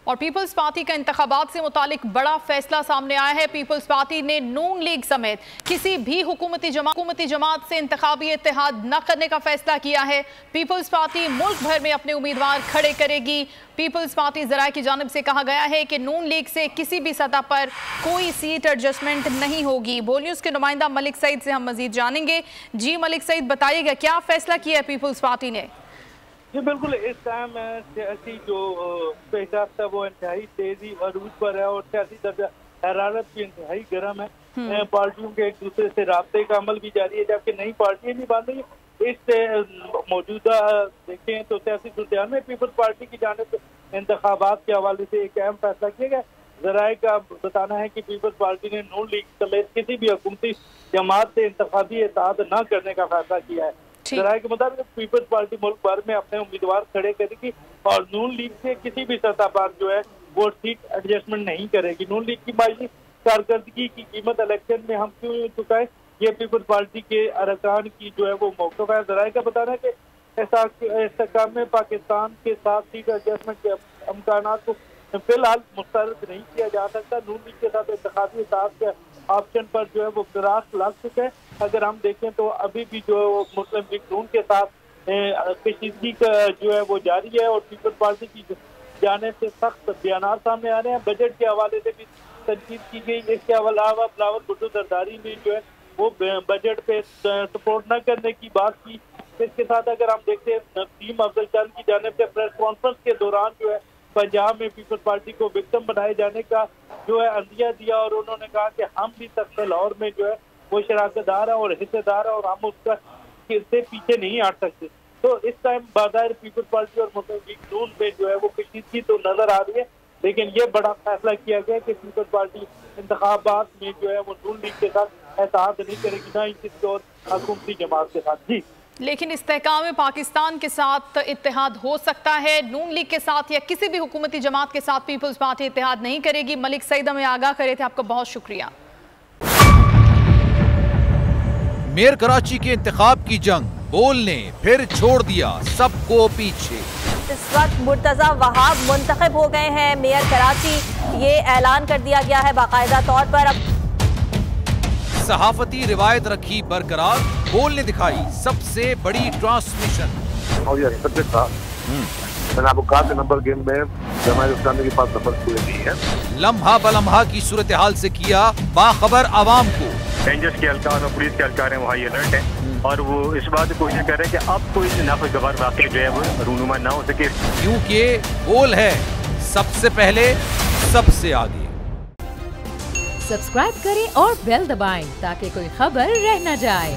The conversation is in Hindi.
और पीपल्स पार्टी का इंतखाबात से मुतालिक बड़ा फैसला सामने आया है। पीपल्स पार्टी ने नून लीग समेत किसी भी हुकूमती जमात से इंतखाबी इत्तेहाद न करने का फैसला किया है। पीपल्स पार्टी मुल्क भर में अपने उम्मीदवार खड़े करेगी। पीपल्स पार्टी ज़राए की जानिब से कहा गया है कि नून लीग से किसी भी सतह पर कोई सीट एडजस्टमेंट नहीं होगी। बोल न्यूज़ के नुमाइंदा मलिक सईद से हम मजीद जानेंगे। जी मलिक सईद, बताइएगा क्या फैसला किया है पीपल्स पार्टी ने? जी बिल्कुल, इस टाइम सियासी जो पेशाब था वो इंतहाई तेजी अरूज पर है और सियासी दर्जा हरारत भी इंतहाई गर्म है। पार्टियों के एक दूसरे से राब्ते का अमल भी जारी है, जबकि नई पार्टियां नहीं बन रही। इस मौजूदा देखें तो सियासी सूरत में पीपल्स पार्टी की जानिब इंतखाबात के हवाले से एक अहम फैसला किया गया। जराए का बताना है कि पीपल्स पार्टी ने नून लीग समेत किसी भी हुकूमती जमात से इंतखाबी इत्तेहाद न करने का फैसला किया है। जराए के मुताबिक पीपल्स पार्टी मुल्क भर में अपने उम्मीदवार खड़े करेगी और नून लीग से किसी भी सतह पर जो है वो सीट एडजस्टमेंट नहीं करेगी। नून लीग की माशी कारकर्दगी की कीमत इलेक्शन में हम क्यों चुकाए, ये पीपल्स पार्टी के अरकान की जो है वो मौक़िफ़ है। जराए का बताना है कि इस्तेकाम में पाकिस्तान के साथ सीट एडजस्टमेंट के अमकानात को फिलहाल मुस्तरद नहीं किया जा सकता। नून लीग के साथ इंतखाबी इत्तेहाद के ऑप्शन पर जो है वो फिराक लग चुका है। अगर हम देखें तो अभी भी जो मुस्लिम लीग नून के साथ कशीदगी का जो है वो जारी है और पीपल्स पार्टी की जाने से सख्त बयान सामने आ रहे हैं। बजट के हवाले से भी तनकीद की गई। इसके अलावा बिलावल भुट्टो जरदारी ने जो है वो बजट पे सपोर्ट न करने की बात की। इसके साथ अगर हम देखते हैं नसीम अफजल चंद की जानिब से प्रेस कॉन्फ्रेंस के दौरान जो है पंजाब में पीपल्स पार्टी को विक्टिम बनाए जाने का जो है अंदिया दिया और उन्होंने कहा कि हम भी तख्त लाहौर में जो है वो शराकतदार है और हिस्सेदार है और हम उसका से पीछे नहीं हट सकते। तो इस टाइम बाज़ाहिर पीपल्स पार्टी और मुस्लिम लीग नून पे जो है वो कशीदगी तो नजर आ रही है, लेकिन ये बड़ा फैसला किया गया कि पीपल्स पार्टी इंतखाबात में जो है वो नून लीग के साथ इत्तेहाद नहीं करेगी, ना ही किसी और हुकूमती जमात के साथ। जी, लेकिन इस्तेहकाम पाकिस्तान के साथ इत्तेहाद हो सकता है, नून लीग के साथ या किसी भी हुकूमती जमात के साथ पीपल्स पार्टी इत्तेहाद नहीं करेगी। मलिक सईद हमें आगाह करे थे, आपका बहुत शुक्रिया। मेयर कराची के इंतखाब की जंग बोल ने फिर छोड़ दिया सबको पीछे। इस वक्त मुर्तजा वहाब मुंतखब हो गए हैं मेयर कराची, ये ऐलान कर दिया गया है बाकायदा तौर पर। अब सहाफती रिवायत रखी बरकरार, बोल ने दिखाई सबसे बड़ी ट्रांसमिशन। और ये एक्सपेक्टेड था। मैंने आपको कहा कि नंबर गेम में जमात इस्लामी के पास नंबर पूरे नहीं है। लम्हा बलम्हा की सूरत हाल से किया बाखबर आवाम को। रेंजर्स के एहलकार और पुलिस के एहलकार हैं वो हाई अलर्ट है और वो इस बात की कोशिश कर रहे हैं कि अब कोई नाखुशगवार वाक़या जो है वो रूनुमा ना हो सके, क्योंकि बोल है सबसे पहले सबसे आगे। सब्सक्राइब करें और बेल दबाएं ताकि कोई खबर रह न जाए।